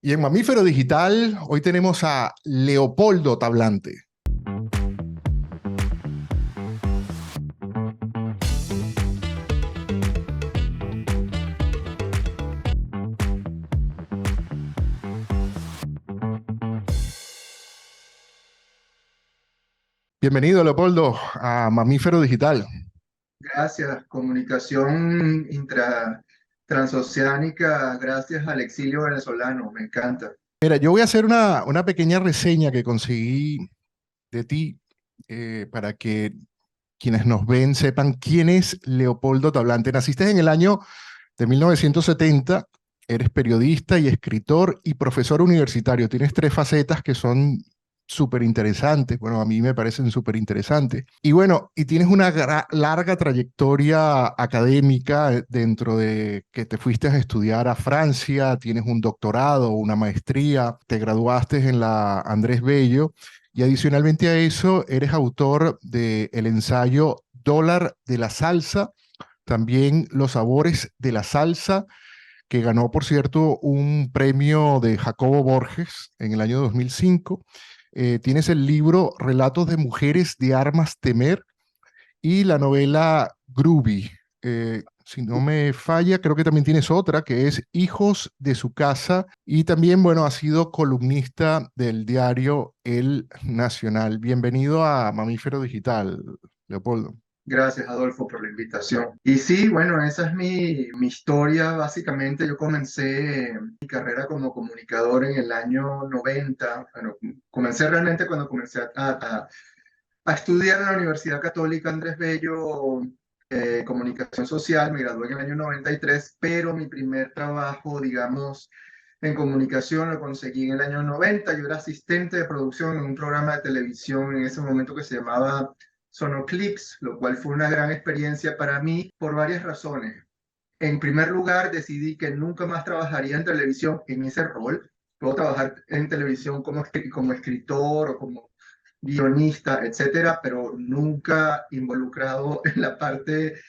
Y en Mamífero Digital, hoy tenemos a Leopoldo Tablante. Bienvenido, Leopoldo, a Mamífero Digital. Gracias, comunicación transoceánica, gracias al exilio venezolano, me encanta. Mira, yo voy a hacer una pequeña reseña que conseguí de ti para que quienes nos ven sepan quién es Leopoldo Tablante. Naciste en el año de 1970, eres periodista y escritor y profesor universitario. Tienes tres facetas que son súper interesantes. Bueno, a mí me parecen súper interesantes. Y bueno, y tienes una larga trayectoria académica dentro de que te fuiste a estudiar a Francia, tienes un doctorado, una maestría, te graduaste en la Andrés Bello y adicionalmente a eso eres autor del ensayo Dólar de la Salsa, también Los Sabores de la Salsa, que ganó, por cierto, un premio de Jacobo Borges en el año 2005. Tienes el libro Relatos de Mujeres de Armas Temer y la novela Groovy. Si no me falla, creo que también tienes otra que es Hijos de su casa y también, bueno, ha sido columnista del diario El Nacional. Bienvenido a Mamífero Digital, Leopoldo. Gracias, Adolfo, por la invitación. Y sí, bueno, esa es mi historia. Básicamente, yo comencé mi carrera como comunicador en el año 90. Bueno, comencé realmente cuando comencé a estudiar en la Universidad Católica Andrés Bello, comunicación social. Me gradué en el año 93, pero mi primer trabajo, digamos, en comunicación lo conseguí en el año 90. Yo era asistente de producción en un programa de televisión en ese momento que se llamaba Sonoclips, lo cual fue una gran experiencia para mí por varias razones. En primer lugar, decidí que nunca más trabajaría en televisión en ese rol. Puedo trabajar en televisión como escritor o como guionista, etcétera, pero nunca involucrado en la parte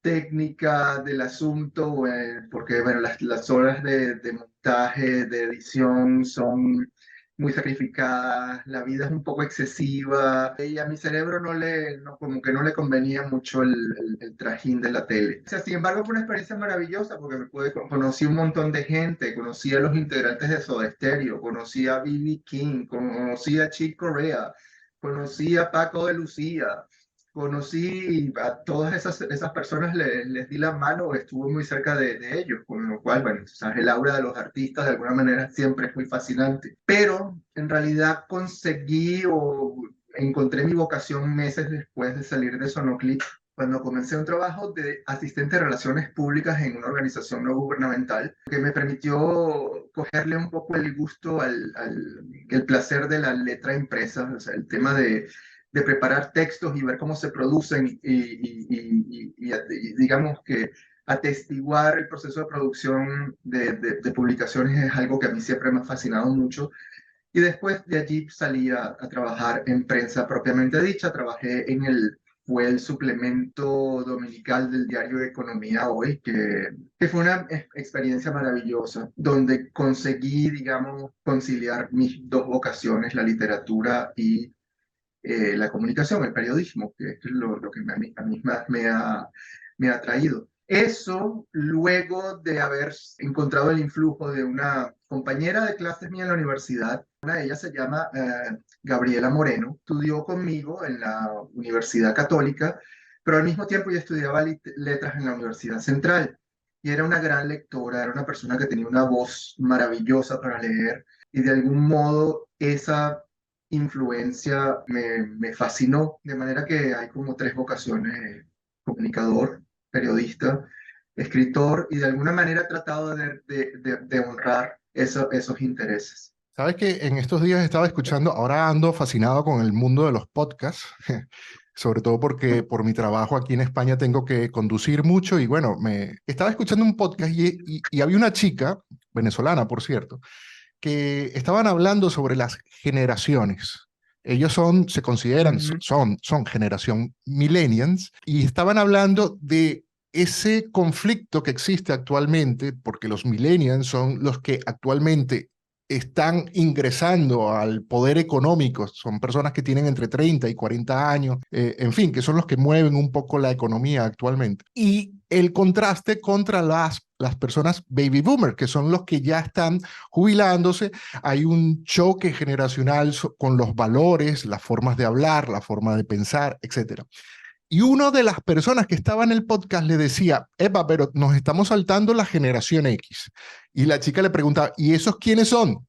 técnica del asunto, porque bueno, las horas de montaje, de edición son muy sacrificadas, la vida es un poco excesiva y a mi cerebro como que no le convenía mucho el trajín de la tele. O sea, sin embargo, fue una experiencia maravillosa porque conocí un montón de gente, conocí a los integrantes de Soda Stereo, conocí a B.B. King, conocí a Chick Corea, conocí a Paco de Lucía. Conocí a todas esas personas, les di la mano, estuve muy cerca de ellos, con lo cual, bueno, o sea, el aura de los artistas de alguna manera siempre es muy fascinante. Pero en realidad conseguí o encontré mi vocación meses después de salir de Sonoclip, cuando comencé un trabajo de asistente de relaciones públicas en una organización no gubernamental, que me permitió cogerle un poco el gusto el placer de la letra impresa, o sea, el tema de preparar textos y ver cómo se producen y digamos que atestiguar el proceso de producción de publicaciones es algo que a mí siempre me ha fascinado mucho. Y después de allí salí a trabajar en prensa propiamente dicha. Trabajé fue el suplemento dominical del diario Economía Hoy, que fue una experiencia maravillosa, donde conseguí, digamos, conciliar mis dos vocaciones, la literatura y la comunicación, el periodismo, que es lo que a mí más me ha atraído. Eso luego de haber encontrado el influjo de una compañera de clases mía en la universidad. Una de ellas se llama Gabriela Moreno, estudió conmigo en la Universidad Católica, pero al mismo tiempo ella estudiaba letras en la Universidad Central. Y era una gran lectora, era una persona que tenía una voz maravillosa para leer y de algún modo esa influencia me fascinó, de manera que hay como tres vocaciones: comunicador, periodista, escritor, y de alguna manera he tratado de honrar esos intereses. Sabes que en estos días estaba escuchando, ahora ando fascinado con el mundo de los podcasts, sobre todo porque por mi trabajo aquí en España tengo que conducir mucho y bueno, me estaba escuchando un podcast y había una chica, venezolana por cierto, que estaban hablando sobre las generaciones. Ellos se consideran, Ujú. son generación millennials y estaban hablando de ese conflicto que existe actualmente, porque los millennials son los que actualmente están ingresando al poder económico, son personas que tienen entre 30 y 40 años, en fin, que son los que mueven un poco la economía actualmente. Y el contraste contra las personas baby boomers, que son los que ya están jubilándose. Hay un choque generacional con los valores, las formas de hablar, la forma de pensar, etcétera. Y una de las personas que estaba en el podcast le decía, Epa, pero nos estamos saltando la generación X. Y la chica le preguntaba, ¿y esos quiénes son?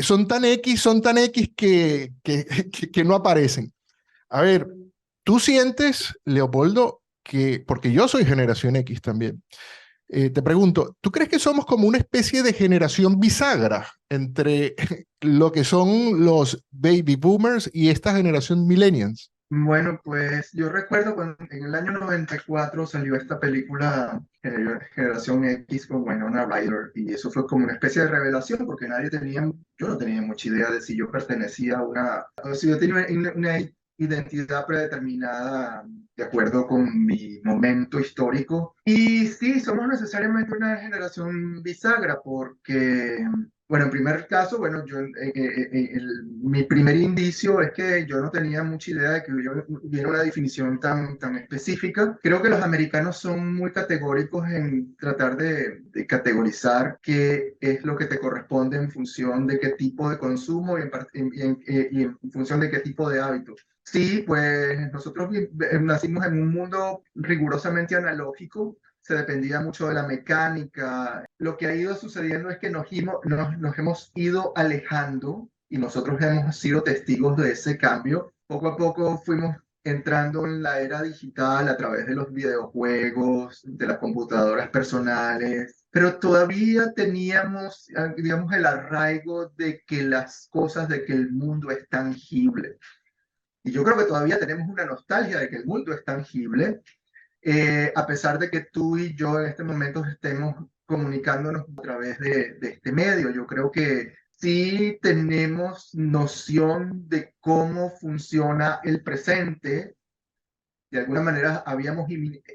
Son tan X que no aparecen. A ver, tú sientes, Leopoldo, que, porque yo soy generación X también, te pregunto, ¿tú crees que somos como una especie de generación bisagra entre lo que son los baby boomers y esta generación millennials? Bueno, pues yo recuerdo cuando en el año 94 salió esta película Generación X con Winona Ryder y eso fue como una especie de revelación porque yo no tenía mucha idea de si yo pertenecía a o si yo tenía una identidad predeterminada de acuerdo con mi momento histórico. Y sí, somos necesariamente una generación bisagra porque bueno, en primer caso, bueno, mi primer indicio es que yo no tenía mucha idea de que hubiera una definición tan específica. Creo que los americanos son muy categóricos en tratar de categorizar qué es lo que te corresponde en función de qué tipo de consumo y en función de qué tipo de hábitos. Sí, pues nosotros nacimos en un mundo rigurosamente analógico, se dependía mucho de la mecánica. Lo que ha ido sucediendo es que nos hemos ido alejando y nosotros hemos sido testigos de ese cambio. Poco a poco fuimos entrando en la era digital a través de los videojuegos, de las computadoras personales, pero todavía teníamos, digamos, el arraigo de que las cosas, de que el mundo es tangible. Y yo creo que todavía tenemos una nostalgia de que el mundo es tangible, a pesar de que tú y yo en este momento estemos comunicándonos a través de este medio. Yo creo que sí tenemos noción de cómo funciona el presente. De alguna manera habíamos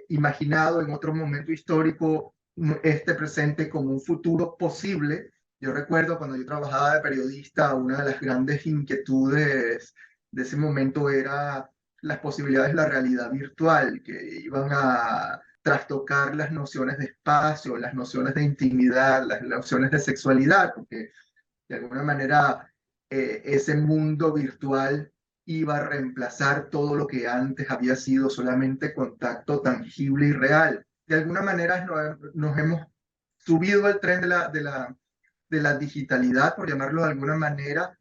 imaginado en otro momento histórico este presente como un futuro posible. Yo recuerdo cuando yo trabajaba de periodista, una de las grandes inquietudes de ese momento era las posibilidades de la realidad virtual, que iban a trastocar las nociones de espacio, las nociones de intimidad, las nociones de sexualidad, porque de alguna manera ese mundo virtual iba a reemplazar todo lo que antes había sido solamente contacto tangible y real. De alguna manera nos hemos subido al tren de la digitalidad, por llamarlo de alguna manera,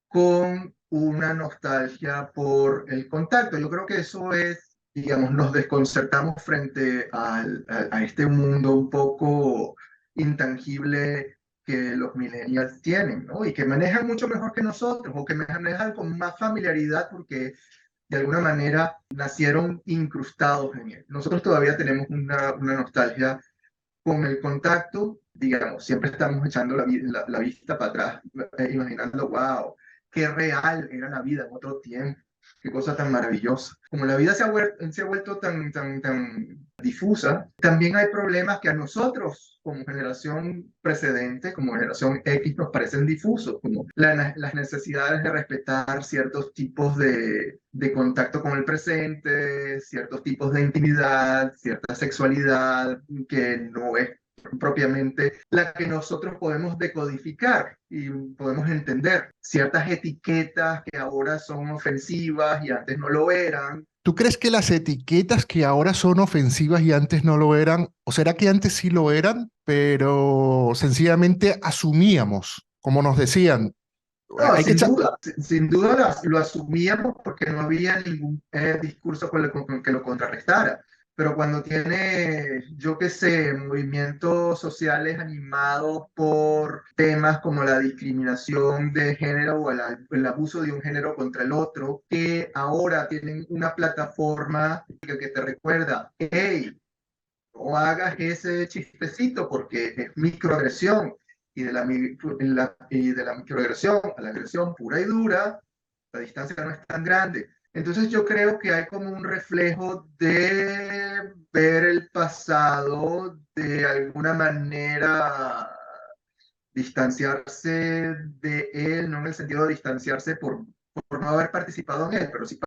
con una nostalgia por el contacto. Yo creo que eso es, digamos, nos desconcertamos frente a este mundo un poco intangible que los millennials tienen, ¿no? Y que manejan mucho mejor que nosotros, o que manejan con más familiaridad porque de alguna manera nacieron incrustados en él. Nosotros todavía tenemos una nostalgia con el contacto, digamos, siempre estamos echando la vista para atrás, imaginando, wow, qué real era la vida en otro tiempo, qué cosa tan maravillosa. Como la vida se ha vuelto tan difusa, también hay problemas que a nosotros, como generación precedente, como generación X, nos parecen difusos, como las necesidades de respetar ciertos tipos de contacto con el presente, ciertos tipos de intimidad, cierta sexualidad que no es propiamente la que nosotros podemos decodificar y podemos entender. Ciertas etiquetas que ahora son ofensivas y antes no lo eran. ¿Tú crees que las etiquetas que ahora son ofensivas y antes no lo eran, o será que antes sí lo eran, pero sencillamente asumíamos, como nos decían, No, hay que sin echar... duda, sin duda lo asumíamos porque no había ningún discurso que lo contrarrestara. Pero cuando tiene, yo qué sé, movimientos sociales animados por temas como la discriminación de género o el abuso de un género contra el otro, que ahora tienen una plataforma que te recuerda, hey, no hagas ese chistecito porque es microagresión y de la microagresión a la agresión pura y dura, la distancia no es tan grande. Entonces yo creo que hay como un reflejo de ver el pasado de alguna manera, distanciarse de él, no en el sentido de distanciarse por no haber participado en él, pero sí,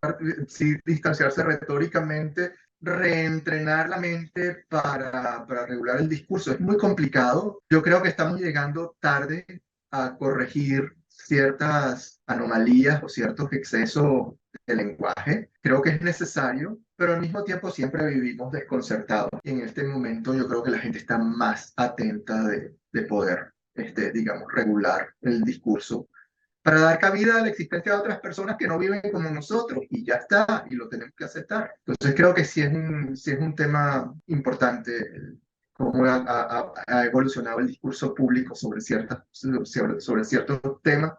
sí distanciarse retóricamente, reentrenar la mente para regular el discurso. Es muy complicado. Yo creo que estamos llegando tarde a corregir ciertas anomalías o ciertos excesos de lenguaje. Creo que es necesario, pero al mismo tiempo siempre vivimos desconcertados. Y en este momento yo creo que la gente está más atenta de poder, digamos, regular el discurso para dar cabida a la existencia de otras personas que no viven como nosotros y ya está, y lo tenemos que aceptar. Entonces creo que sí es un tema importante cómo ha evolucionado el discurso público sobre ciertos temas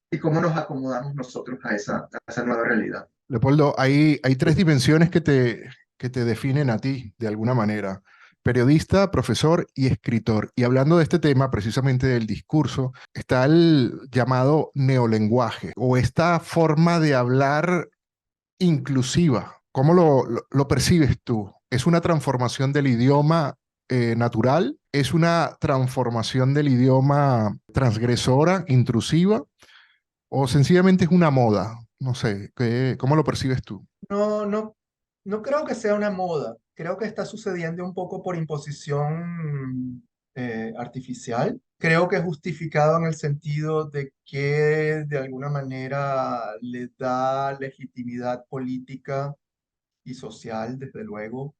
y cómo nos acomodamos nosotros a esa nueva realidad. Leopoldo, hay tres dimensiones que te definen a ti, de alguna manera. Periodista, profesor y escritor. Y hablando de este tema, precisamente del discurso, está el llamado neolenguaje o esta forma de hablar inclusiva. ¿Cómo lo percibes tú? ¿Es una transformación del idioma natural? ¿Es una transformación del idioma transgresora, intrusiva? ¿O sencillamente es una moda? No sé, ¿cómo lo percibes tú? No, no, no creo que sea una moda. Creo que está sucediendo un poco por imposición artificial. Creo que es justificado en el sentido de que de alguna manera le da legitimidad política y social, desde luego,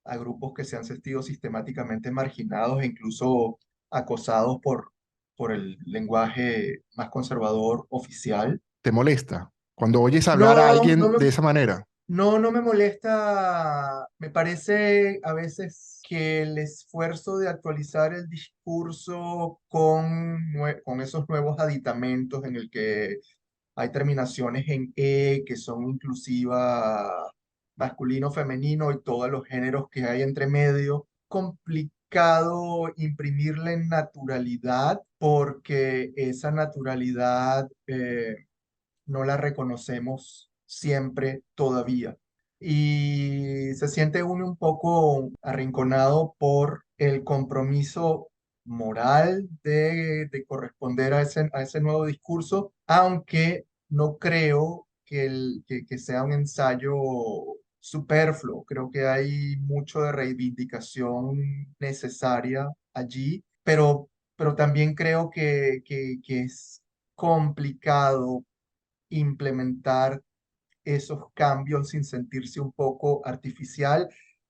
a grupos que se han sentido sistemáticamente marginados e incluso acosados por el lenguaje más conservador oficial. ¿Te molesta cuando oyes hablar a No, alguien de esa manera? no me molesta. Me parece a veces que el esfuerzo de actualizar el discurso con esos nuevos aditamentos en el que hay terminaciones en que son inclusivas, masculino, femenino y todos los géneros que hay entre medio, complicado imprimirle naturalidad porque esa naturalidad no la reconocemos siempre todavía. Y se siente uno un poco arrinconado por el compromiso moral de corresponder a ese nuevo discurso, aunque no creo que sea un ensayo superfluo. Creo que hay mucho de reivindicación necesaria allí, pero también creo que es complicado implementar esos cambios sin sentirse un poco artificial,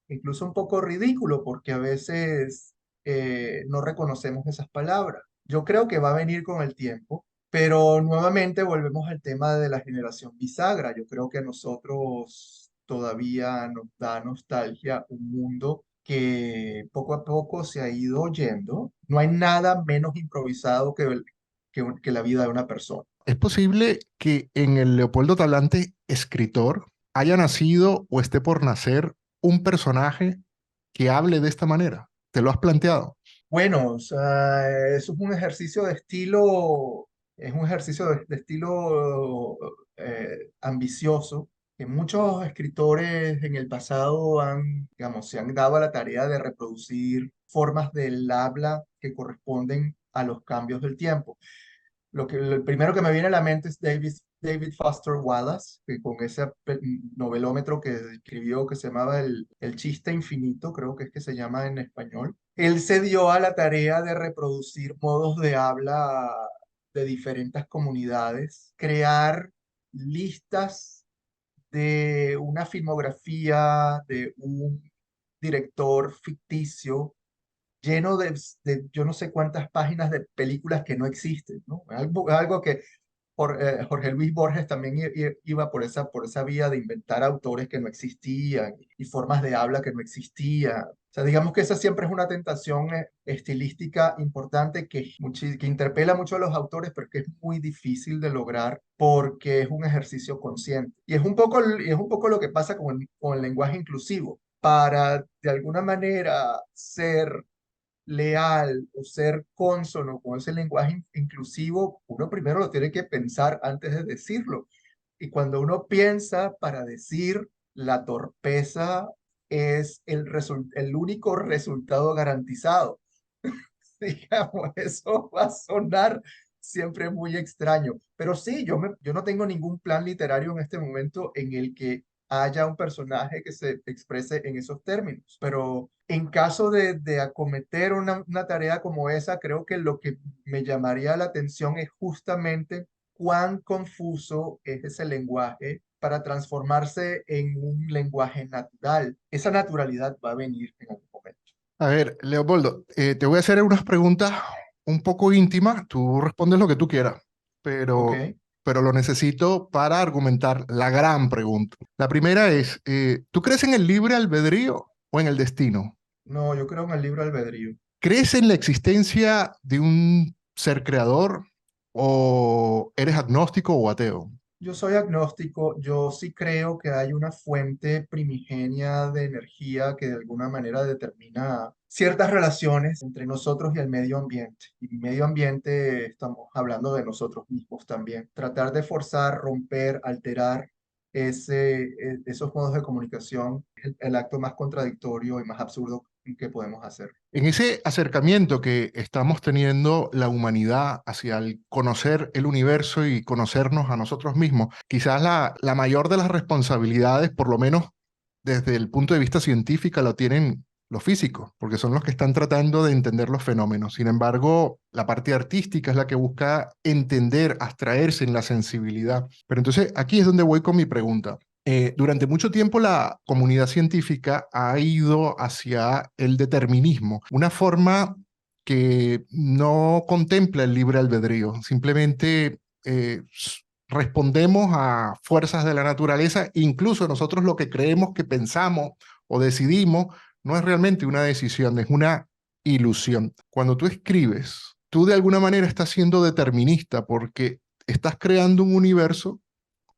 incluso un poco ridículo, porque a veces no reconocemos esas palabras. Yo creo que va a venir con el tiempo, pero nuevamente volvemos al tema de la generación bisagra. Yo creo que a nosotros todavía nos da nostalgia un mundo que poco a poco se ha ido yendo. No hay nada menos improvisado que la vida de una persona. ¿Es posible que en el Leopoldo Tablante, escritor, haya nacido o esté por nacer un personaje que hable de esta manera? ¿Te lo has planteado? Bueno, o sea, eso es un ejercicio de estilo, es un ejercicio de estilo ambicioso, que muchos escritores en el pasado han, digamos, se han dado a la tarea de reproducir formas del habla que corresponden a los cambios del tiempo. Lo primero que me viene a la mente es David Foster Wallace, que con ese novelómetro que escribió que se llamaba El chiste infinito, creo que es que se llama en español. Él se dio a la tarea de reproducir modos de habla de diferentes comunidades, crear listas de una filmografía de un director ficticio lleno de yo no sé cuántas páginas de películas que no existen, ¿no? Algo que Jorge Luis Borges también iba por esa vía de inventar autores que no existían y formas de habla que no existían. O sea, digamos que esa siempre es una tentación estilística importante que interpela mucho a los autores, pero que es muy difícil de lograr porque es un ejercicio consciente. Y es un poco lo que pasa con el lenguaje inclusivo. Para, de alguna manera, ser leal o ser cónsono con ese lenguaje inclusivo, uno primero lo tiene que pensar antes de decirlo. Y cuando uno piensa para decir, la torpeza es el único resultado garantizado. digamos, eso va a sonar siempre muy extraño. Pero sí, yo no tengo ningún plan literario en este momento en el que haya un personaje que se exprese en esos términos. Pero en caso de acometer una tarea como esa, creo que lo que me llamaría la atención es justamente cuán confuso es ese lenguaje para transformarse en un lenguaje natural. Esa naturalidad va a venir en algún momento. A ver, Leopoldo, te voy a hacer unas preguntas un poco íntimas. Tú respondes lo que tú quieras, ¿Ok? pero lo necesito para argumentar la gran pregunta. La primera es, ¿tú crees en el libre albedrío o en el destino? No, yo creo en el libre albedrío. ¿Crees en la existencia de un ser creador o eres agnóstico o ateo? Yo soy agnóstico, yo sí creo que hay una fuente primigenia de energía que de alguna manera determina ciertas relaciones entre nosotros y el medio ambiente. Y medio ambiente estamos hablando de nosotros mismos también. Tratar de forzar, romper, alterar esos modos de comunicación es el acto más contradictorio y más absurdo que podemos hacer. En ese acercamiento que estamos teniendo la humanidad hacia el conocer el universo y conocernos a nosotros mismos, quizás la mayor de las responsabilidades, por lo menos desde el punto de vista científico, lo tienen los físicos, porque son los que están tratando de entender los fenómenos. Sin embargo, la parte artística es la que busca entender, abstraerse en la sensibilidad. Pero entonces aquí es donde voy con mi pregunta. Durante mucho tiempo la comunidad científica ha ido hacia el determinismo, una forma que no contempla el libre albedrío, simplemente respondemos a fuerzas de la naturaleza, incluso nosotros lo que creemos que pensamos o decidimos no es realmente una decisión, es una ilusión. Cuando tú escribes, tú de alguna manera estás siendo determinista porque estás creando un universo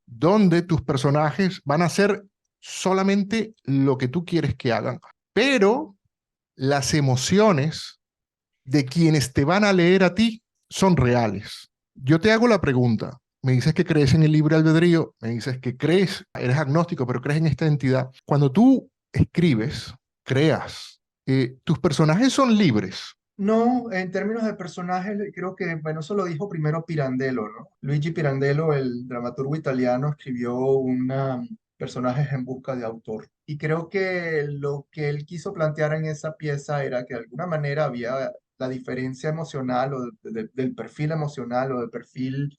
donde tus personajes van a hacer solamente lo que tú quieres que hagan, pero las emociones de quienes te van a leer a ti son reales. Yo te hago la pregunta, me dices que crees en el libre albedrío, me dices que crees, eres agnóstico, pero crees en esta entidad. Cuando tú escribes, creas, tus personajes son libres. No, en términos de personajes, creo que, bueno, eso lo dijo primero Pirandello, ¿no? Luigi Pirandello, el dramaturgo italiano, escribió una personajes en busca de autor. Y creo que lo que él quiso plantear en esa pieza era que de alguna manera había la diferencia emocional o del perfil emocional o del perfil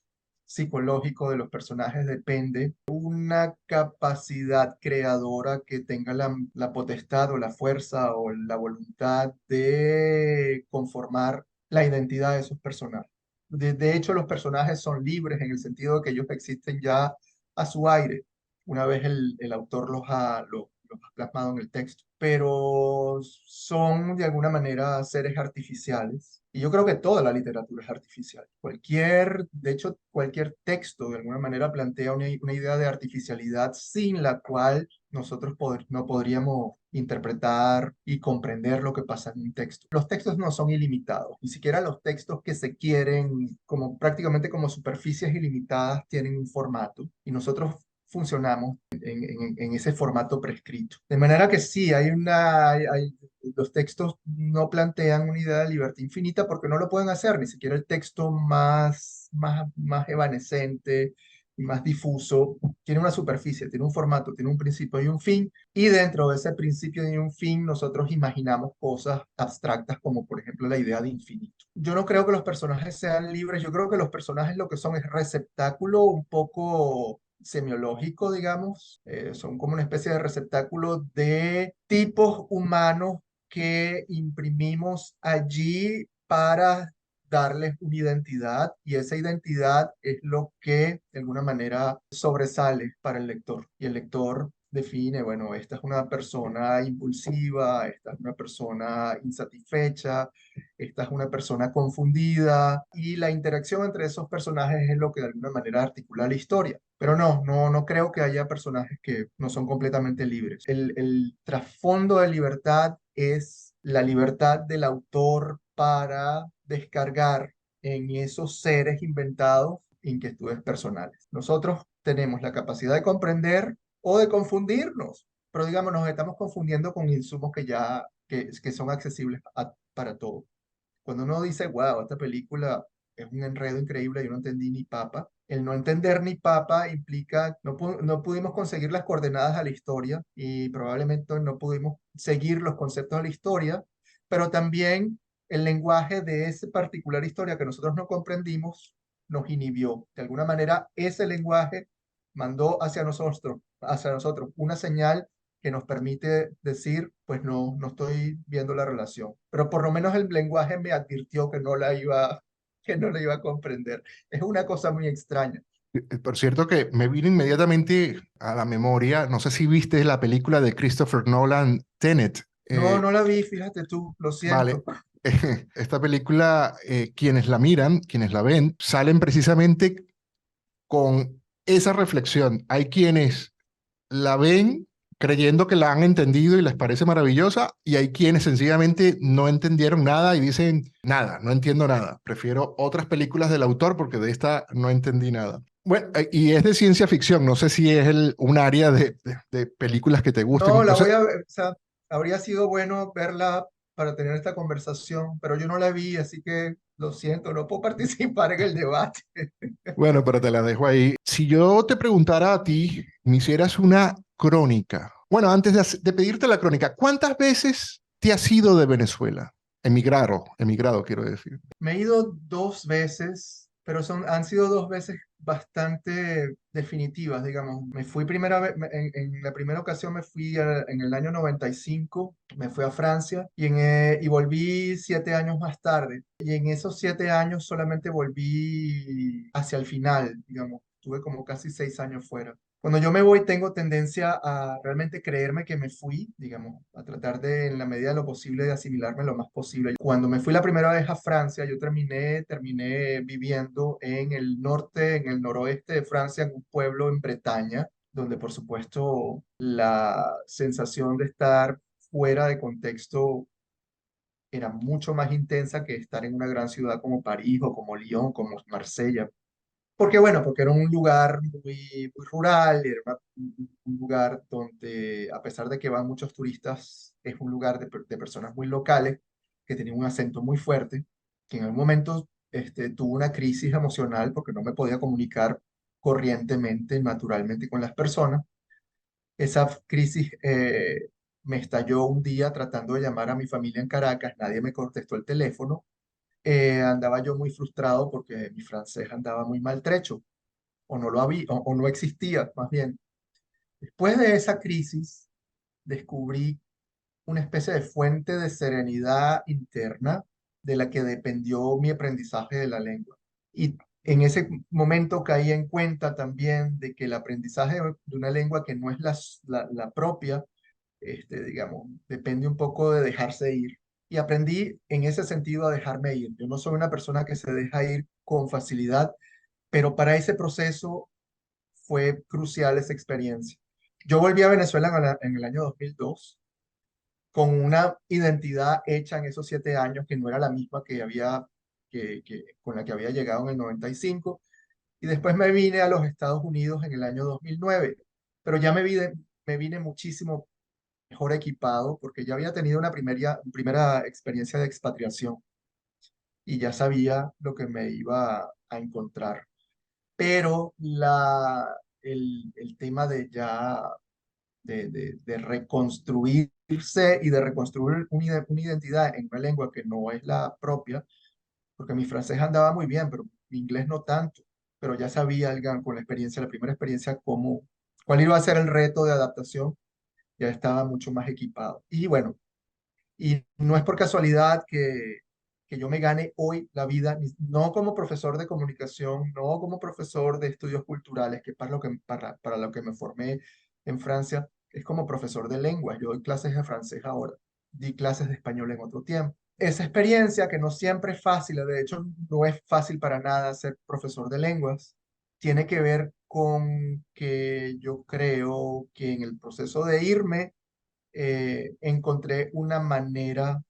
psicológico de los personajes depende una capacidad creadora que tenga la potestad o la fuerza o la voluntad de conformar la identidad de esos personajes. De hecho, los personajes son libres en el sentido de que ellos existen ya a su aire, una vez el autor los ha plasmado en el texto, pero son de alguna manera seres artificiales. Y yo creo que toda la literatura es artificial. De hecho, cualquier texto de alguna manera plantea una idea de artificialidad sin la cual nosotros no podríamos interpretar y comprender lo que pasa en un texto. Los textos no son ilimitados, ni siquiera los textos que se quieren como prácticamente como superficies ilimitadas tienen un formato y nosotros funcionamos en ese formato prescrito. De manera que sí, los textos no plantean una idea de libertad infinita porque no lo pueden hacer, ni siquiera el texto más evanescente y más difuso tiene una superficie, tiene un formato, tiene un principio y un fin, y dentro de ese principio y un fin nosotros imaginamos cosas abstractas como por ejemplo la idea de infinito. Yo no creo que los personajes sean libres, yo creo que los personajes lo que son es receptáculo un poco semiológico, digamos, son como una especie de receptáculo de tipos humanos que imprimimos allí para darles una identidad y esa identidad es lo que de alguna manera sobresale para el lector y el lector define, bueno, esta es una persona impulsiva, esta es una persona insatisfecha, esta es una persona confundida y la interacción entre esos personajes es lo que de alguna manera articula la historia. Pero no creo que haya personajes que no son completamente libres. El trasfondo de libertad es la libertad del autor para descargar en esos seres inventados inquietudes personales. Nosotros tenemos la capacidad de comprender o de confundirnos, pero digamos, nos estamos confundiendo con insumos que son accesibles para todos. Cuando uno dice, wow, esta película es un enredo increíble, yo no entendí ni papa. El no entender ni papa implica, no pudimos conseguir las coordenadas a la historia y probablemente no pudimos seguir los conceptos de la historia, pero también el lenguaje de esa particular historia que nosotros no comprendimos nos inhibió. De alguna manera, ese lenguaje mandó hacia nosotros una señal que nos permite decir, pues no, no estoy viendo la relación. Pero por lo menos el lenguaje me advirtió que no la iba a comprender. Es una cosa muy extraña. Por cierto que me vino inmediatamente a la memoria, no sé si viste la película de Christopher Nolan, Tenet. No, no la vi, fíjate tú, lo Vale, siento. esta película, quienes la miran, quienes la ven, salen precisamente con esa reflexión. Hay quienes la ven creyendo que la han entendido y les parece maravillosa, y hay quienes sencillamente no entendieron nada y dicen, nada, no entiendo nada. Prefiero otras películas del autor porque de esta no entendí nada. Bueno, y es de ciencia ficción, no sé si es un área de películas que te gusten. No, No la sé, voy a ver, o sea, habría sido bueno verla para tener esta conversación, pero yo no la vi, así que lo siento, no puedo participar en el debate. bueno, pero te la dejo ahí. Si yo te preguntara a ti, me hicieras una crónica. Bueno, antes de pedirte la crónica, ¿cuántas veces te has ido de Venezuela? Emigrado, quiero decir. Me he ido 2 veces, pero han sido 2 veces bastante definitivas, digamos. Me fui primera vez, en la primera ocasión me fui en el año 95, me fui a Francia y volví 7 años más tarde. Y en esos 7 años solamente volví hacia el final, digamos. Tuve como casi 6 años fuera. Cuando yo me voy, tengo tendencia a realmente creerme que me fui, digamos, a tratar de, en la medida de lo posible, de asimilarme lo más posible. Cuando me fui la primera vez a Francia, yo terminé viviendo en el norte, en el noroeste de Francia, en un pueblo en Bretaña, donde por supuesto la sensación de estar fuera de contexto era mucho más intensa que estar en una gran ciudad como París o como Lyon, como Marsella. Porque bueno, porque era un lugar muy rural, era un lugar donde a pesar de que van muchos turistas, es un lugar de personas muy locales, que tenían un acento muy fuerte, que en algún momento tuvo una crisis emocional porque no me podía comunicar corrientemente, naturalmente con las personas. Esa crisis me estalló un día tratando de llamar a mi familia en Caracas, nadie me contestó el teléfono, andaba yo muy frustrado porque mi francés andaba muy maltrecho o no lo había, o no existía, más bien. Después de esa crisis, descubrí una especie de fuente de serenidad interna de la que dependió mi aprendizaje de la lengua. Y en ese momento caí en cuenta también de que el aprendizaje de una lengua que no es la propia, digamos, depende un poco de dejarse ir. Y aprendí en ese sentido a dejarme ir. Yo no soy una persona que se deja ir con facilidad, pero para ese proceso fue crucial esa experiencia. Yo volví a Venezuela en el año 2002 con una identidad hecha en esos 7 años que no era la misma con la que había llegado en el 95. Y después me vine a los Estados Unidos en el año 2009. Pero ya me vine muchísimo mejor equipado porque ya había tenido una primera experiencia de expatriación y ya sabía lo que me iba a encontrar. Pero el tema de ya de reconstruirse y de reconstruir una identidad en una lengua que no es la propia, porque mi francés andaba muy bien, pero mi inglés no tanto, pero ya sabía con la experiencia, la primera experiencia, cuál iba a ser el reto de adaptación, ya estaba mucho más equipado. Y bueno, y no es por casualidad que yo me gane hoy la vida, no como profesor de comunicación, no como profesor de estudios culturales, que para lo que me formé en Francia, es como profesor de lenguas. Yo doy clases de francés ahora, di clases de español en otro tiempo. Esa experiencia, que no siempre es fácil, de hecho no es fácil para nada ser profesor de lenguas, tiene que ver con que yo creo que en el proceso de irme, encontré una manera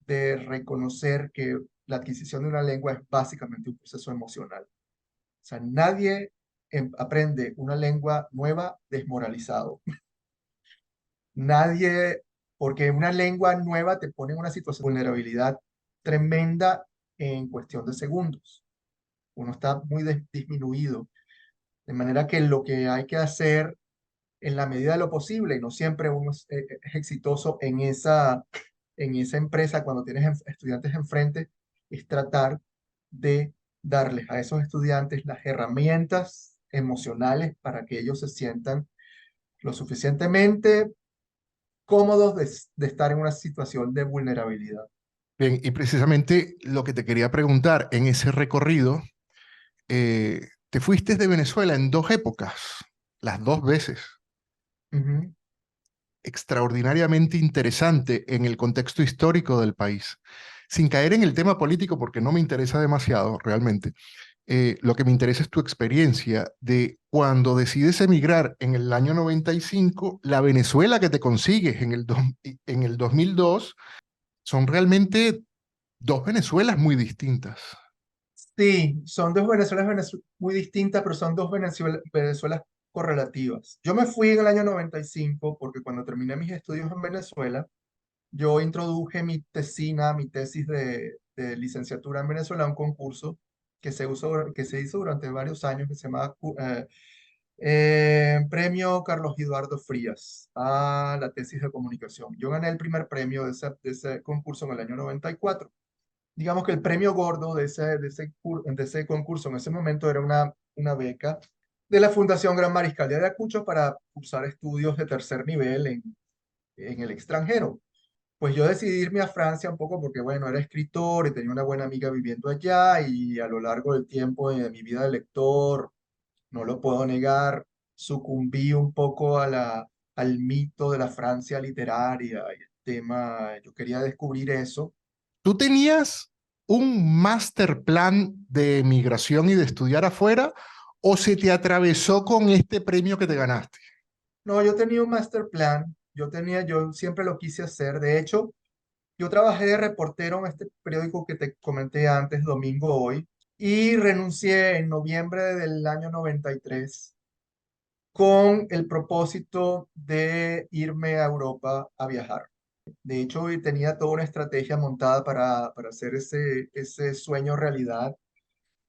de reconocer que la adquisición de una lengua es básicamente un proceso emocional. O sea, nadie aprende una lengua nueva desmoralizado. Nadie, porque una lengua nueva te pone en una situación de vulnerabilidad tremenda en cuestión de segundos. Uno está muy disminuido. De manera que lo que hay que hacer en la medida de lo posible, y no siempre uno es exitoso en esa empresa cuando tienes estudiantes enfrente, es tratar de darles a esos estudiantes las herramientas emocionales para que ellos se sientan lo suficientemente cómodos de estar en una situación de vulnerabilidad. Bien, y precisamente lo que te quería preguntar, en ese recorrido, te fuiste de Venezuela en dos épocas, las dos veces. Ujú. Extraordinariamente interesante en el contexto histórico del país. Sin caer en el tema político, porque no me interesa demasiado realmente, lo que me interesa es tu experiencia de cuando decides emigrar en el año 95, la Venezuela que te consigues en el 2002, son realmente dos Venezuelas muy distintas. Sí, son dos Venezuelas muy distintas, pero son dos Venezuelas correlativas. Yo me fui en el año 95 porque cuando terminé mis estudios en Venezuela, yo introduje mi tesis de licenciatura en Venezuela a un concurso que se hizo durante varios años que se llamaba Premio Carlos Eduardo Frías a la tesis de comunicación. Yo gané el primer premio de ese concurso en el año 94. Digamos que el premio gordo de ese concurso en ese momento era una beca de la Fundación Gran Mariscal de Ayacucho para cursar estudios de tercer nivel en el extranjero. Pues yo decidí irme a Francia un poco porque, bueno, era escritor y tenía una buena amiga viviendo allá y a lo largo del tiempo de mi vida de lector, no lo puedo negar, sucumbí un poco al mito de la Francia literaria y el tema, yo quería descubrir eso. ¿Tú tenías un master plan de migración y de estudiar afuera o se te atravesó con este premio que te ganaste? No, yo tenía un master plan, yo siempre lo quise hacer. De hecho, yo trabajé de reportero en este periódico que te comenté antes, Domingo Hoy, y renuncié en noviembre del año 93 con el propósito de irme a Europa a viajar. De hecho, y tenía toda una estrategia montada para hacer ese sueño realidad.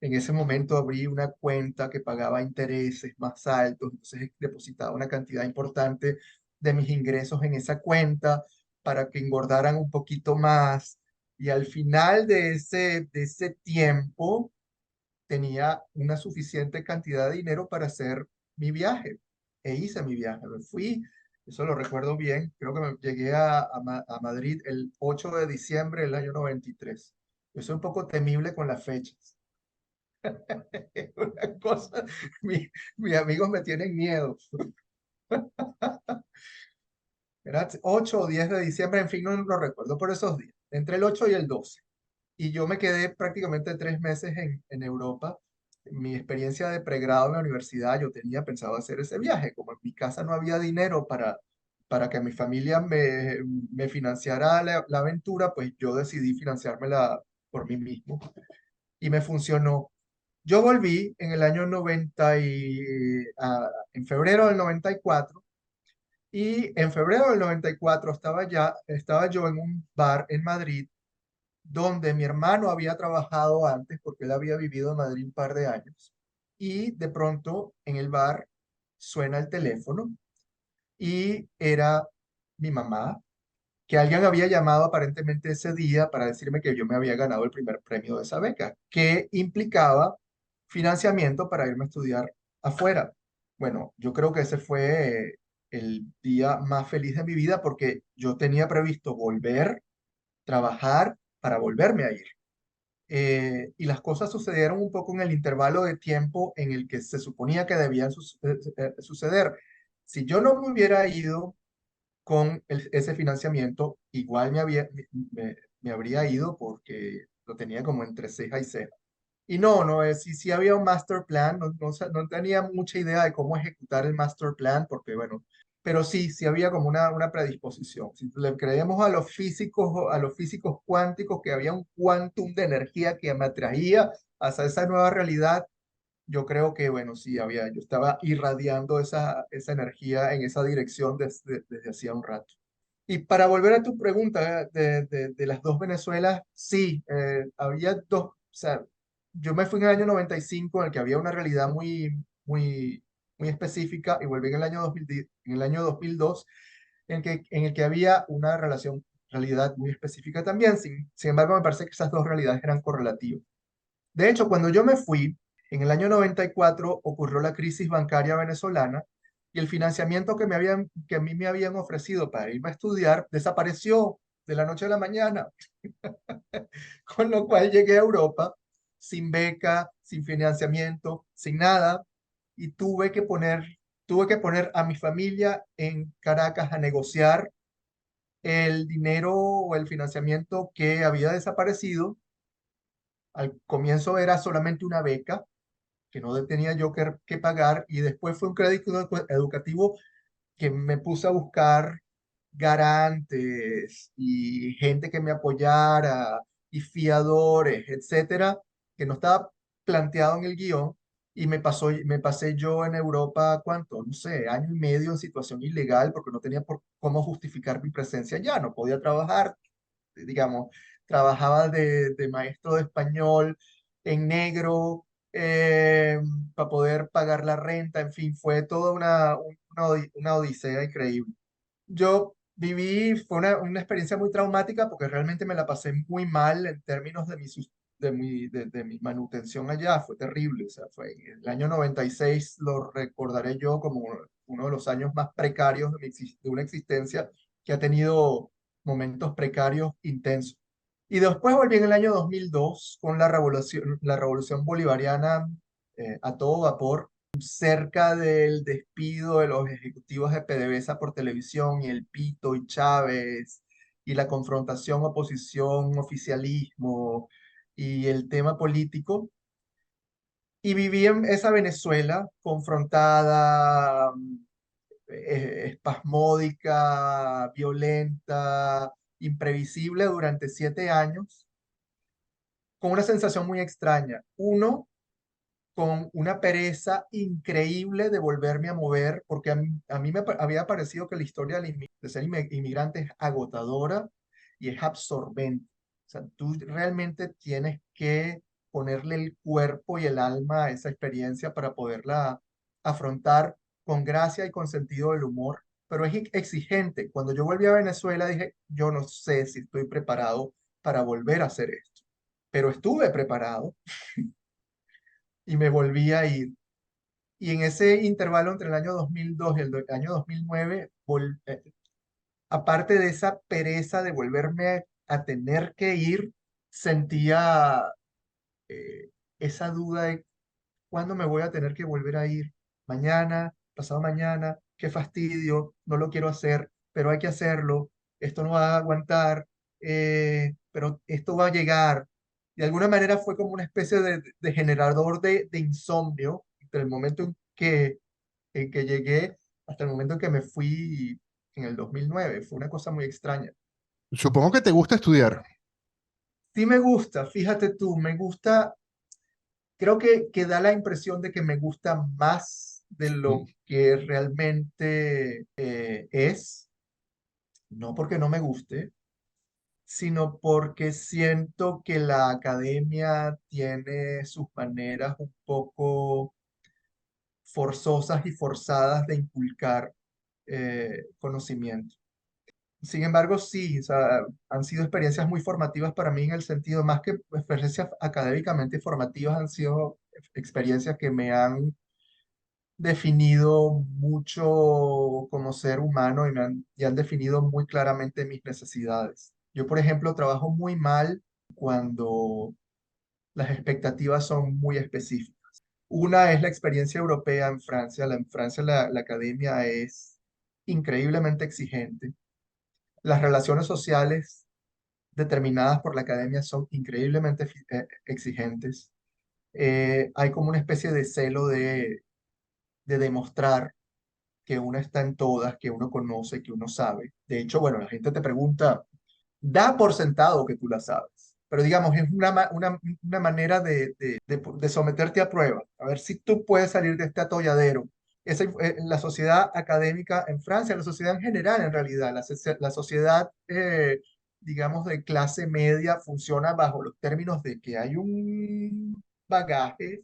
En ese momento abrí una cuenta que pagaba intereses más altos, entonces depositaba una cantidad importante de mis ingresos en esa cuenta para que engordaran un poquito más. Y al final de ese tiempo tenía una suficiente cantidad de dinero para hacer mi viaje. E hice mi viaje. Me fui, eso lo recuerdo bien, creo que llegué a Madrid el 8 de diciembre del año 93. Yo soy un poco temible con las fechas. Una cosa, mis amigos me tienen miedo. Era 8 o 10 de diciembre, en fin, no lo recuerdo por esos días, entre el 8 y el 12. Y yo me quedé prácticamente 3 meses en Europa. Mi experiencia de pregrado en la universidad, yo tenía pensado hacer ese viaje. Como en mi casa no había dinero para que mi familia me financiara la aventura, pues yo decidí financiármela por mí mismo. Y me funcionó. Yo volví en el año en febrero del 94 y en febrero del 94 estaba yo en un bar en Madrid donde mi hermano había trabajado antes porque él había vivido en Madrid un par de años y de pronto en el bar suena el teléfono y era mi mamá, que alguien había llamado aparentemente ese día para decirme que yo me había ganado el primer premio de esa beca, que implicaba financiamiento para irme a estudiar afuera. Bueno, yo creo que ese fue el día más feliz de mi vida porque yo tenía previsto volver, trabajar para volverme a ir. Y las cosas sucedieron un poco en el intervalo de tiempo en el que se suponía que debían suceder. Si yo no me hubiera ido con ese financiamiento, igual me habría ido porque lo tenía como entre ceja y ceja. Y no, sí había un master plan, no tenía mucha idea de cómo ejecutar el master plan, porque bueno, pero sí había como una predisposición. Si le creemos a los físicos cuánticos que había un quantum de energía que me atraía hacia esa nueva realidad, yo creo que, bueno, yo estaba irradiando esa energía en esa dirección desde hacía un rato. Y para volver a tu pregunta de las dos Venezuelas, sí, había dos, o sea, yo me fui en el año 95 en el que había una realidad muy específica y volví en el año 2010 en el año 2002 en el que había una realidad muy específica también. Sin embargo, me parece que esas dos realidades eran correlativas. De hecho, cuando yo me fui, en el año 94 ocurrió la crisis bancaria venezolana y el financiamiento que a mí me habían ofrecido para irme a estudiar desapareció de la noche a la mañana, con lo cual llegué a Europa sin beca, sin financiamiento, sin nada, y tuve que poner a mi familia en Caracas a negociar el dinero o el financiamiento que había desaparecido. Al comienzo era solamente una beca que no tenía yo que pagar, y después fue un crédito educativo que me puse a buscar garantes y gente que me apoyara y fiadores, etcétera, que no estaba planteado en el guión. Y me pasé yo en Europa, ¿cuánto? No sé, año y medio en situación ilegal porque no tenía cómo justificar mi presencia allá, no podía trabajar, digamos, trabajaba de maestro de español en negro, para poder pagar la renta, en fin, fue toda una odisea increíble. Yo viví, fue una experiencia muy traumática porque realmente me la pasé muy mal en términos de mi manutención allá, fue terrible, o sea, fue en el año 96, lo recordaré yo como uno de los años más precarios de una existencia que ha tenido momentos precarios intensos. Y después volví en el año 2002 con la revolución bolivariana, a todo vapor, cerca del despido de los ejecutivos de PDVSA por televisión y el Pito y Chávez y la confrontación oposición-oficialismo y el tema político. Y viví en esa Venezuela confrontada, espasmódica, violenta, imprevisible durante 7 años, con una sensación muy extraña. Uno, con una pereza increíble de volverme a mover, porque a mí había parecido que la historia de ser inmigrante es agotadora y es absorbente. O sea, tú realmente tienes que ponerle el cuerpo y el alma a esa experiencia para poderla afrontar con gracia y con sentido del humor, pero es exigente. Cuando yo volví a Venezuela dije, yo no sé si estoy preparado para volver a hacer esto, pero estuve preparado y me volví a ir. Y en ese intervalo entre el año 2002 y el año 2009, aparte de esa pereza de volverme a tener que ir, sentía, esa duda de cuándo me voy a tener que volver a ir. Mañana, pasado mañana, qué fastidio, no lo quiero hacer, pero hay que hacerlo. Esto no va a aguantar, pero esto va a llegar. De alguna manera fue como una especie de generador de insomnio entre el momento en que llegué hasta el momento en que me fui en el 2009. Fue una cosa muy extraña. Supongo que te gusta estudiar. Sí me gusta, fíjate tú, me gusta, creo que da la impresión de que me gusta más de lo que realmente, es, no porque no me guste, sino porque siento que la academia tiene sus maneras un poco forzosas y forzadas de inculcar, conocimiento. Sin embargo, sí, o sea, han sido experiencias muy formativas para mí en el sentido, más que experiencias académicamente formativas, han sido experiencias que me han definido mucho como ser humano y han definido muy claramente mis necesidades. Yo, por ejemplo, trabajo muy mal cuando las expectativas son muy específicas. Una es la experiencia europea en Francia. En Francia la academia es increíblemente exigente. Las relaciones sociales determinadas por la academia son increíblemente exigentes. Hay como una especie de celo de demostrar que uno está en todas, que uno conoce, que uno sabe. De hecho, bueno, la gente te pregunta, da por sentado que tú la sabes, pero digamos, es una manera de someterte a prueba, a ver si tú puedes salir de este atolladero. la sociedad académica en Francia, la sociedad en general en realidad, la sociedad, digamos, de clase media funciona bajo los términos de que hay un bagaje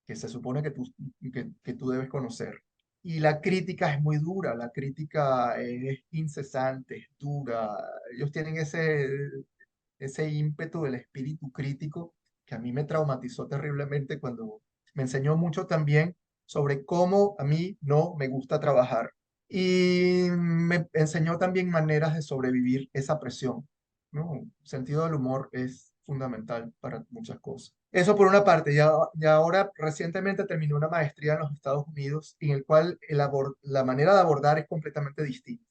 que se supone que tú debes conocer. Y la crítica es muy dura, la crítica es incesante, es dura. Ellos tienen ese ímpetu del espíritu crítico que a mí me traumatizó terriblemente cuando me enseñó mucho también sobre cómo a mí no me gusta trabajar. Y me enseñó también maneras de sobrevivir esa presión, ¿no? El sentido del humor es fundamental para muchas cosas. Eso por una parte, ya ahora recientemente terminé una maestría en los Estados Unidos en el cual la manera de abordar es completamente distinta.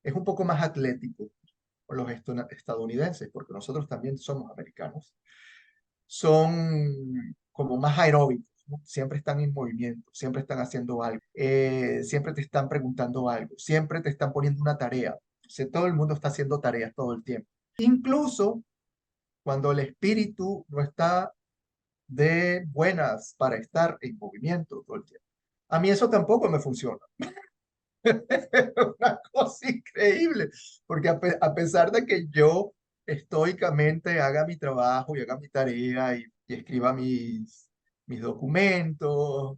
Es un poco más atlético por los estadounidenses, porque nosotros también somos americanos, son como más aeróbicos, ¿no? Siempre están en movimiento, siempre están haciendo algo, siempre te están preguntando algo, siempre te están poniendo una tarea. O sea, todo el mundo está haciendo tareas todo el tiempo. Incluso cuando el espíritu no está de buenas para estar en movimiento todo el tiempo. A mí eso tampoco me funciona. Una cosa increíble, porque a pesar de que yo estoicamente haga mi trabajo y haga mi tarea y escriba mis documentos,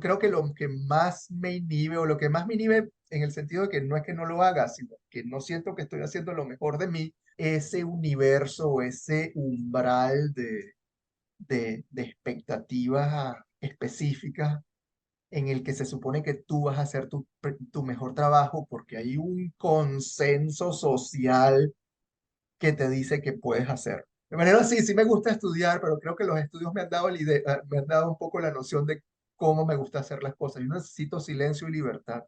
creo que lo que más me inhibe, o lo que más me inhibe en el sentido de que no es que no lo haga, sino que no siento que estoy haciendo lo mejor de mí, ese universo, ese umbral de expectativas específicas en el que se supone que tú vas a hacer tu mejor trabajo porque hay un consenso social que te dice que puedes hacer. De manera sí, sí me gusta estudiar, pero creo que los estudios me han dado me han dado un poco la noción de cómo me gusta hacer las cosas. Yo necesito silencio y libertad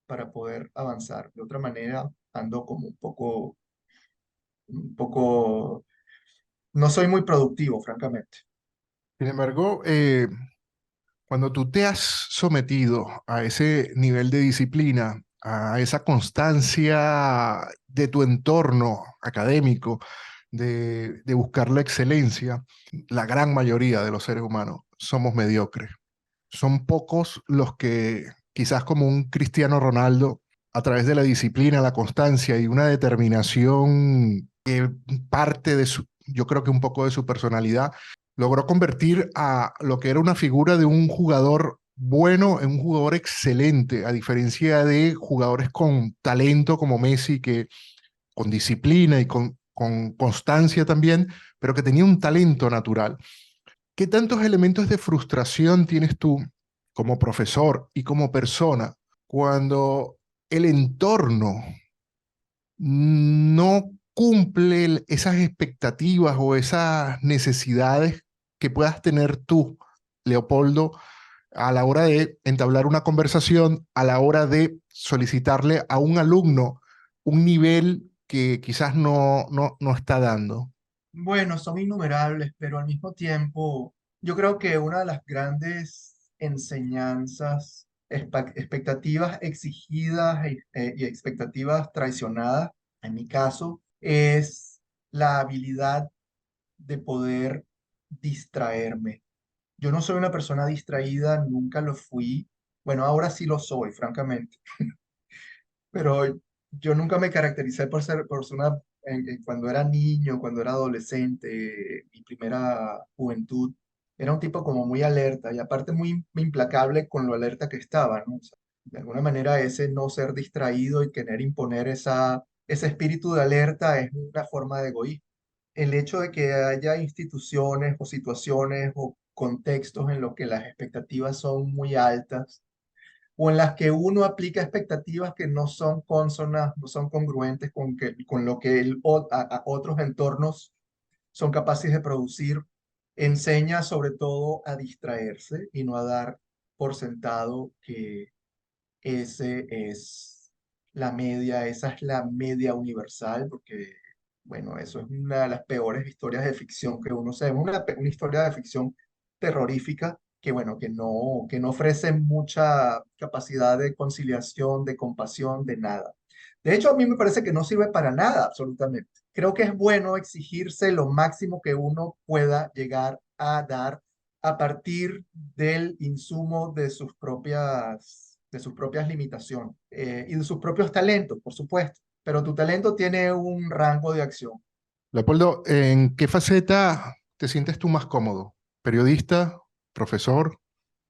para poder avanzar. De otra manera, ando como un poco, no soy muy productivo, francamente. Sin embargo, cuando tú te has sometido a ese nivel de disciplina, a esa constancia de tu entorno académico, de buscar la excelencia, la gran mayoría de los seres humanos somos mediocres. Son pocos los que, quizás como un Cristiano Ronaldo, a través de la disciplina, la constancia y una determinación que parte de su, yo creo que un poco de su personalidad, logró convertir a lo que era una figura de un jugador bueno en un jugador excelente, a diferencia de jugadores con talento como Messi, que con disciplina y con constancia también, pero que tenía un talento natural. ¿Qué tantos elementos de frustración tienes tú como profesor y como persona cuando el entorno no cumple esas expectativas o esas necesidades que puedas tener tú, Leopoldo, a la hora de entablar una conversación, a la hora de solicitarle a un alumno un nivel que quizás no está dando? Bueno, son innumerables, pero al mismo tiempo, yo creo que una de las grandes enseñanzas, expectativas exigidas y expectativas traicionadas, en mi caso, es la habilidad de poder distraerme. Yo no soy una persona distraída, nunca lo fui. Bueno, ahora sí lo soy, francamente, pero yo nunca me caractericé por ser cuando era niño, cuando era adolescente, mi primera juventud, era un tipo como muy alerta y aparte muy implacable con lo alerta que estaba, ¿no? O sea, de alguna manera ese no ser distraído y querer imponer ese espíritu de alerta es una forma de egoísmo. El hecho de que haya instituciones o situaciones o contextos en los que las expectativas son muy altas, o en las que uno aplica expectativas que no son cónsonas, no son congruentes con lo que a otros entornos son capaces de producir, enseña sobre todo a distraerse y no a dar por sentado que ese es la media, esa es la media universal, porque, bueno, eso es una de las peores historias de ficción que uno sabe, una historia de ficción terrorífica que, bueno, que no ofrece mucha capacidad de conciliación, de compasión, de nada. De hecho, a mí me parece que no sirve para nada, absolutamente. Creo que es bueno exigirse lo máximo que uno pueda llegar a dar a partir del insumo de sus propias de sus propias limitaciones y de sus propios talentos, por supuesto. Pero tu talento tiene un rango de acción. Leopoldo, ¿en qué faceta te sientes tú más cómodo? ¿Periodista, profesor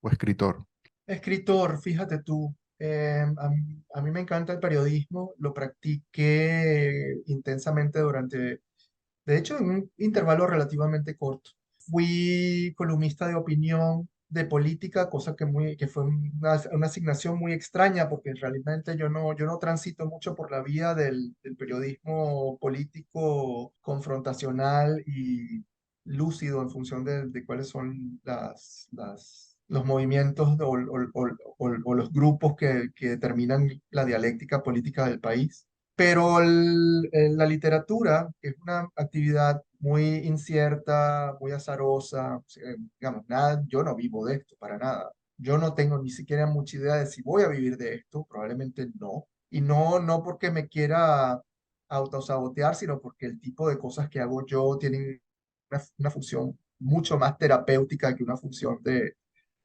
o escritor? Escritor, fíjate tú, a mí me encanta el periodismo, lo practiqué intensamente de hecho, en un intervalo relativamente corto. Fui columnista de opinión, de política, cosa que fue una asignación muy extraña, porque realmente yo no transito mucho por la vía del periodismo político confrontacional y lúcido en función de cuáles son los movimientos o los grupos que determinan la dialéctica política del país. Pero la literatura es una actividad muy incierta, muy azarosa, o sea, digamos, nada, yo no vivo de esto para nada. Yo no tengo ni siquiera mucha idea de si voy a vivir de esto, probablemente no. Y no porque me quiera autosabotear, sino porque el tipo de cosas que hago yo tienen una función mucho más terapéutica que una función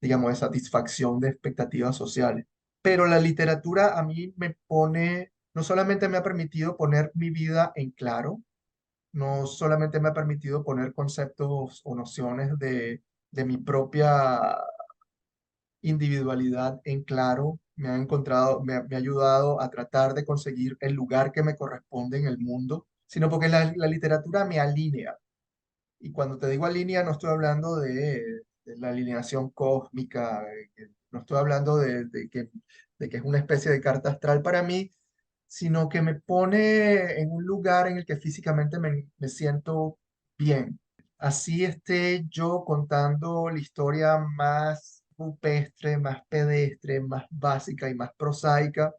digamos, de satisfacción de expectativas sociales. Pero la literatura a mí me pone, no solamente me ha permitido poner mi vida en claro, no solamente me ha permitido poner conceptos o nociones de mi propia individualidad en claro, me ha ayudado a tratar de conseguir el lugar que me corresponde en el mundo, sino porque la literatura me alinea. Y cuando te digo alinea, no estoy hablando de la alineación cósmica, no estoy hablando de que es una especie de carta astral para mí, sino que me pone en un lugar en el que físicamente me siento bien. Así esté yo contando la historia más rupestre, más pedestre, más básica y más prosaica,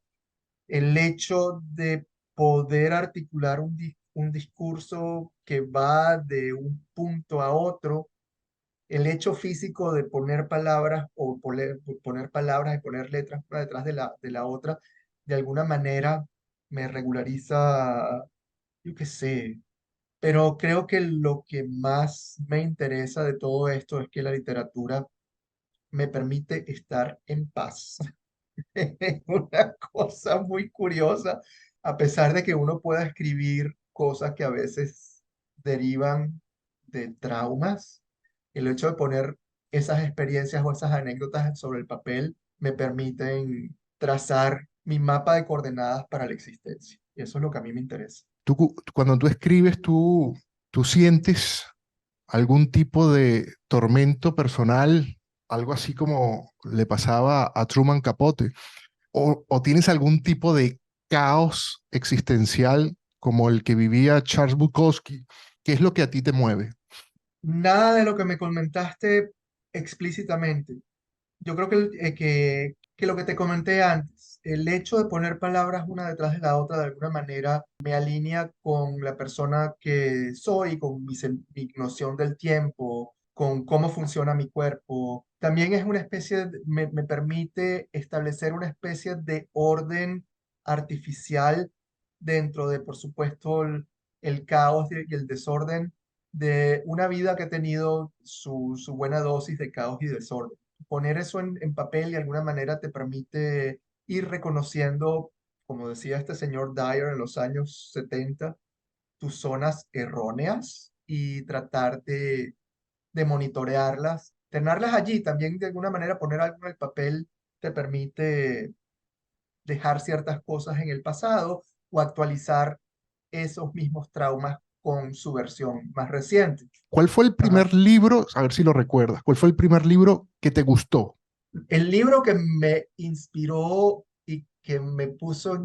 el hecho de poder articular un discurso que va de un punto a otro, el hecho físico de poner palabras o poner palabras y poner letras una detrás de la otra, de alguna manera me regulariza, yo qué sé, pero creo que lo que más me interesa de todo esto es que la literatura me permite estar en paz. Es una cosa muy curiosa, a pesar de que uno pueda escribir cosas que a veces derivan de traumas, el hecho de poner esas experiencias o esas anécdotas sobre el papel me permiten trazar mi mapa de coordenadas para la existencia. Y eso es lo que a mí me interesa. Cuando tú escribes, tú sientes algún tipo de tormento personal, algo así como le pasaba a Truman Capote, o tienes algún tipo de caos existencial como el que vivía Charles Bukowski. ¿Qué es lo que a ti te mueve? Nada de lo que me comentaste explícitamente. Yo creo que lo que te comenté antes, el hecho de poner palabras una detrás de la otra de alguna manera me alinea con la persona que soy, con mi noción del tiempo, con cómo funciona mi cuerpo. También es una me permite establecer una especie de orden artificial dentro de, por supuesto, el caos y el desorden de una vida que ha tenido su buena dosis de caos y desorden. Poner eso en papel de alguna manera te permite ir reconociendo, como decía este señor Dyer en los años 70, tus zonas erróneas y tratar de monitorearlas, tenerlas allí. También de alguna manera poner algo en el papel te permite dejar ciertas cosas en el pasado o actualizar esos mismos traumas con su versión más reciente. ¿Cuál fue el Ajá. primer libro, a ver si lo recuerdas, cuál fue el primer libro que te gustó? El libro que me inspiró y que me puso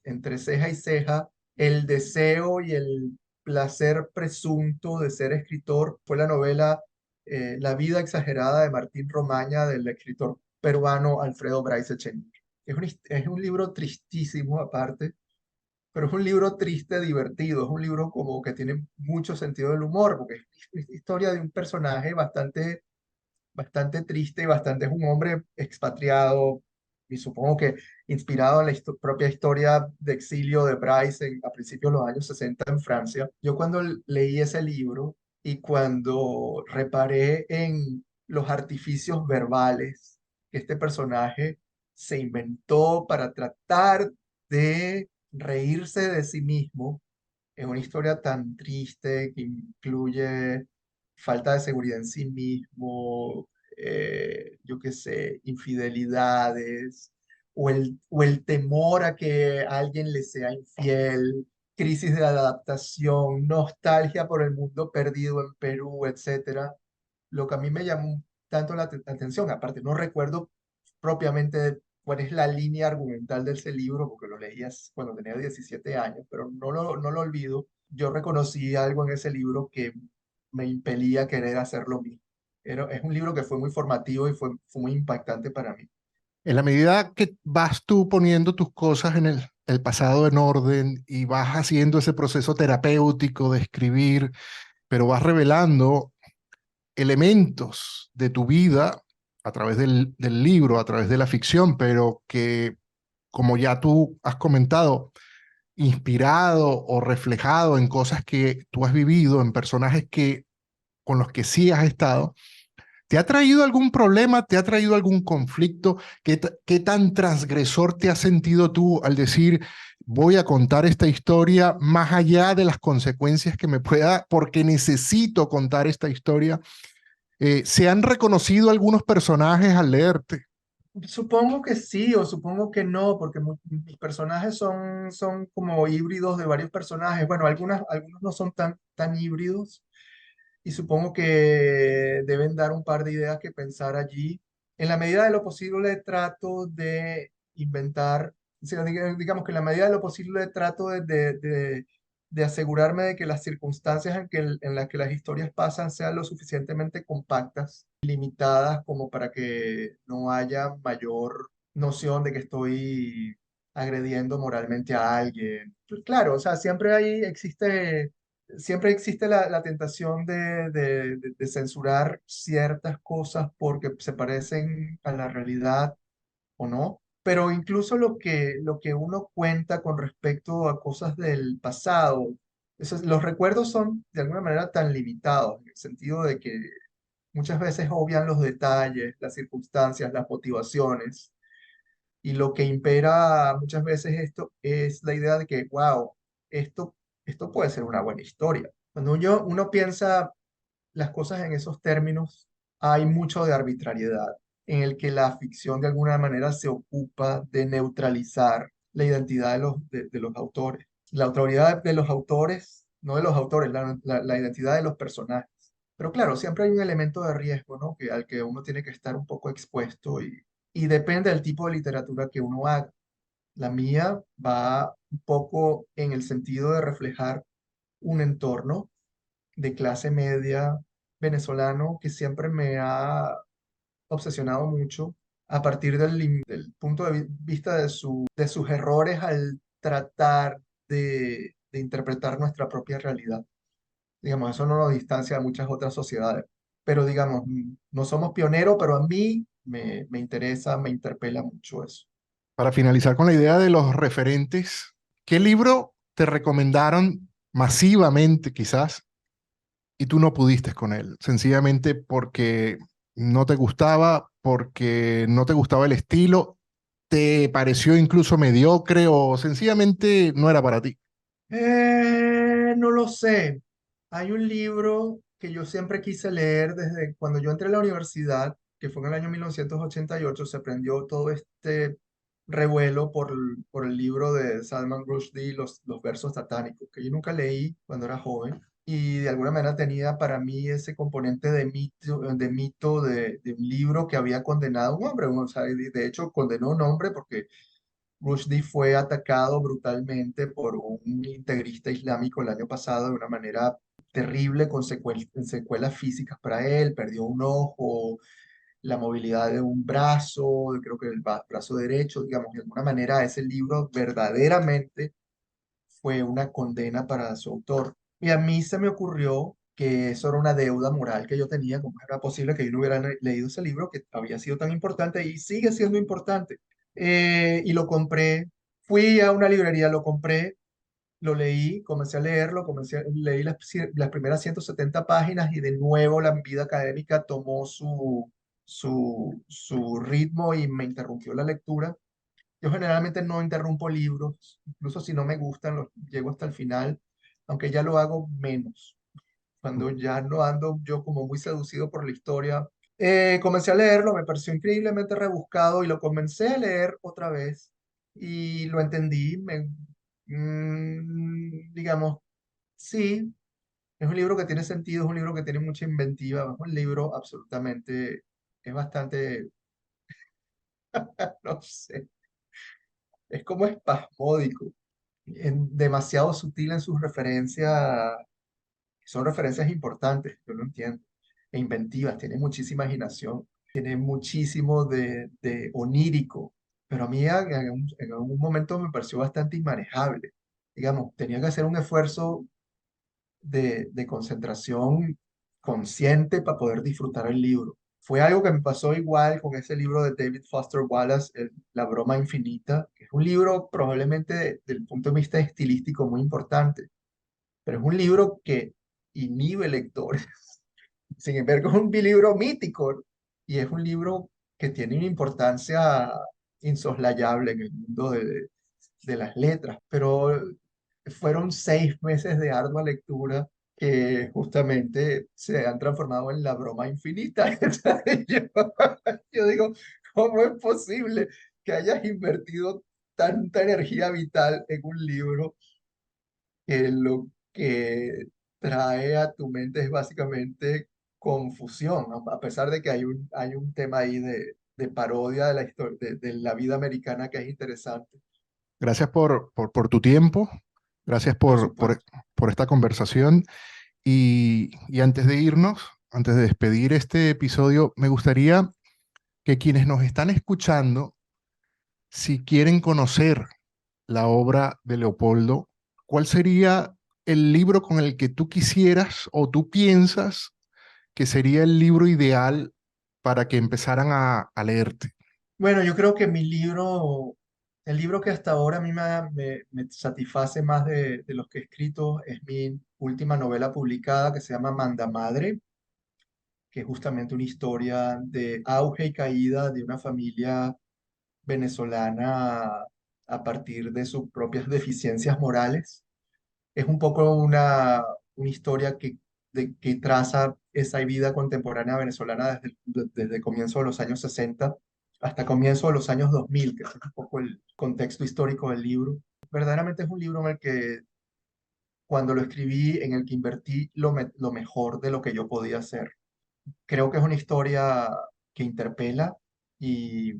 entre ceja y ceja el deseo y el placer presunto de ser escritor fue la novela La vida exagerada de Martín Romaña del escritor peruano Alfredo Bryce Echenique. Es un libro tristísimo aparte, pero es un libro triste, divertido, es un libro como que tiene mucho sentido del humor, porque es la historia de un personaje bastante triste y bastante, es un hombre expatriado y supongo que inspirado en la propia historia de exilio de Bryce a principios de los años 60 en Francia. Yo cuando leí ese libro y cuando reparé en los artificios verbales que este personaje se inventó para tratar de reírse de sí mismo en una historia tan triste que incluye falta de seguridad en sí mismo, yo qué sé, infidelidades, o el temor a que alguien le sea infiel, crisis de adaptación, nostalgia por el mundo perdido en Perú, etcétera. Lo que a mí me llamó tanto la atención, aparte no recuerdo propiamente cuál es la línea argumental de ese libro, porque lo leías cuando tenía 17 años, pero no lo olvido. Yo reconocí algo en ese libro que me impelía a querer hacer lo mismo. Es un libro que fue muy formativo y fue muy impactante para mí. En la medida que vas tú poniendo tus cosas en el pasado en orden y vas haciendo ese proceso terapéutico de escribir, pero vas revelando elementos de tu vida a través del libro, a través de la ficción, pero que, como ya tú has comentado, inspirado o reflejado en cosas que tú has vivido, en personajes con los que sí has estado. ¿Te ha traído algún problema? ¿Te ha traído algún conflicto? ¿Qué tan transgresor te has sentido tú al decir, voy a contar esta historia más allá de las consecuencias que me pueda, porque necesito contar esta historia? ¿Se han reconocido algunos personajes al leerte? Supongo que sí o supongo que no, porque mis personajes son como híbridos de varios personajes. Bueno, algunos no son tan híbridos y supongo que deben dar un par de ideas que pensar allí. En la medida de lo posible trato de inventar, o sea, digamos que en la medida de lo posible trato de asegurarme de que las circunstancias en las que las historias pasan sean lo suficientemente compactas, limitadas, como para que no haya mayor noción de que estoy agrediendo moralmente a alguien. Pues claro, o sea, siempre existe la tentación de censurar ciertas cosas porque se parecen a la realidad o no, pero incluso lo que uno cuenta con respecto a cosas del pasado, los recuerdos son de alguna manera tan limitados, en el sentido de que muchas veces obvian los detalles, las circunstancias, las motivaciones, y lo que impera muchas veces esto es la idea de que, wow, esto, esto puede ser una buena historia. Cuando uno piensa las cosas en esos términos, hay mucho de arbitrariedad, en el que la ficción de alguna manera se ocupa de neutralizar la identidad de los autores. La autoridad de los autores, no de los autores, la identidad de los personajes. Pero claro, siempre hay un elemento de riesgo, ¿no? Al que uno tiene que estar un poco expuesto y depende del tipo de literatura que uno haga. La mía va un poco en el sentido de reflejar un entorno de clase media venezolano que siempre me ha obsesionado mucho a partir del punto de vista de sus errores al tratar de interpretar nuestra propia realidad. Digamos, eso no nos distancia de muchas otras sociedades, pero digamos, no somos pioneros, pero a mí me interesa, me interpela mucho eso. Para finalizar con la idea de los referentes, ¿qué libro te recomendaron masivamente quizás y tú no pudiste con él? Sencillamente porque no te gustaba, porque no te gustaba el estilo, te pareció incluso mediocre o sencillamente no era para ti. No lo sé. Hay un libro que yo siempre quise leer desde cuando yo entré a la universidad, que fue en el año 1988. Se prendió todo este revuelo por el libro de Salman Rushdie, los versos satánicos, que yo nunca leí cuando era joven. Y de alguna manera tenía para mí ese componente de un libro que había condenado a un hombre. O sea, de hecho, condenó a un hombre porque Rushdie fue atacado brutalmente por un integrista islámico el año pasado de una manera terrible, con secuelas físicas para él. Perdió un ojo, la movilidad de un brazo, creo que el brazo derecho, digamos, de alguna manera ese libro verdaderamente fue una condena para su autor. Y a mí se me ocurrió que eso era una deuda moral que yo tenía, como era posible que yo no hubiera leído ese libro que había sido tan importante y sigue siendo importante. Y lo compré, fui a una librería, lo compré, lo leí, comencé a leerlo, leí las primeras 170 páginas y de nuevo la vida académica tomó su ritmo y me interrumpió la lectura. Yo generalmente no interrumpo libros, incluso si no me gustan, los llego hasta el final, aunque ya lo hago menos, cuando ya no ando yo como muy seducido por la historia. Comencé a leerlo, me pareció increíblemente rebuscado y lo comencé a leer otra vez y lo entendí. Digamos, sí, es un libro que tiene sentido, es un libro que tiene mucha inventiva, es un libro absolutamente, es bastante, no sé, es como espasmódico, demasiado sutil en sus referencias, son referencias importantes, yo lo entiendo, e inventivas, tiene muchísima imaginación, tiene muchísimo de onírico, pero a mí en algún momento me pareció bastante inmanejable. Digamos, tenía que hacer un esfuerzo de concentración consciente para poder disfrutar el libro. Fue algo que me pasó igual con ese libro de David Foster Wallace, La broma infinita, que es un libro probablemente desde el punto de vista estilístico muy importante, pero es un libro que inhibe lectores. Sin embargo, es un libro mítico y es un libro que tiene una importancia insoslayable en el mundo de las letras, pero fueron 6 meses de ardua lectura que justamente se han transformado en la broma infinita. Entonces, yo digo, ¿cómo es posible que hayas invertido tanta energía vital en un libro que lo que trae a tu mente es básicamente confusión, ¿no? A pesar de que hay un tema ahí de parodia de la historia, de la vida americana que es interesante, Gracias por tu tiempo, gracias por por supuesto. por esta conversación. Y antes de irnos, antes de despedir este episodio, me gustaría que quienes nos están escuchando, si quieren conocer la obra de Leopoldo, ¿cuál sería el libro con el que tú quisieras o tú piensas que sería el libro ideal para que empezaran a leerte? Bueno, yo creo que el libro que hasta ahora a mí me satisface más de los que he escrito es mi última novela publicada que se llama Manda Madre, que es justamente una historia de auge y caída de una familia venezolana a partir de sus propias deficiencias morales. Es un poco una historia que traza esa vida contemporánea venezolana desde el comienzo de los años 60 hasta comienzo de los años 2000, que es un poco el contexto histórico del libro. Verdaderamente es un libro en el que cuando lo escribí, en el que invertí lo mejor de lo que yo podía hacer. Creo que es una historia que interpela y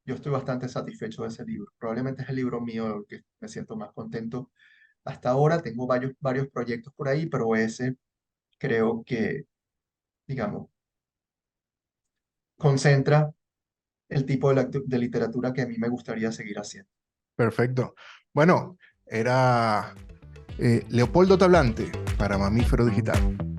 yo estoy bastante satisfecho de ese libro. Probablemente es el libro mío del que me siento más contento hasta ahora. Tengo varios proyectos por ahí, pero ese creo que, digamos, concentra el tipo de literatura que a mí me gustaría seguir haciendo. Perfecto. Bueno, era Leopoldo Tablante para Mamífero Digital.